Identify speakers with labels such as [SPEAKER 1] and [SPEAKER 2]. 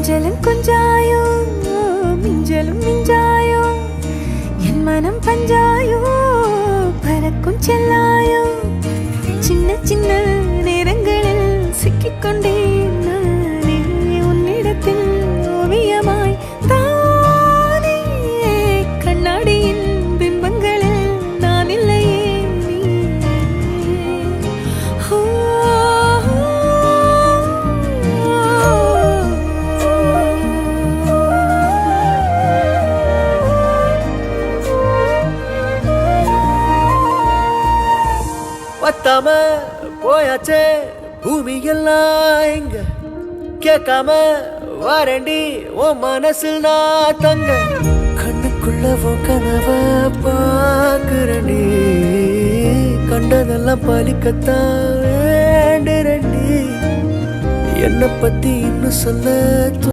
[SPEAKER 1] கொஞ்சலும் கொஞ்சாயோ மிஞ்சலும் மிஞ்சாயோ என் மனம் பஞ்சாயோ பறக்கும் செல்லாயோ சின்ன சின்ன நேரங்களில் சிக்கிக்கொண்டேன் நானே உன்னிடத்தில் ஓவியமாய் தானே கண்ணாடியின் பிம்பங்களில் நான் இல்லையே
[SPEAKER 2] பத்தாம போயாச்சே பூமி எல்லாம் இங்க கேட்காம வாரண்டி உன் மனசில் நான் தங்க கண்ணுக்குள்ள உன் கனவ பாக்குறண்டி கண்டதெல்லாம் பலிக்கத்தான் வேண்டுறண்டி என்னை பத்தி இன்னும் சொல்ல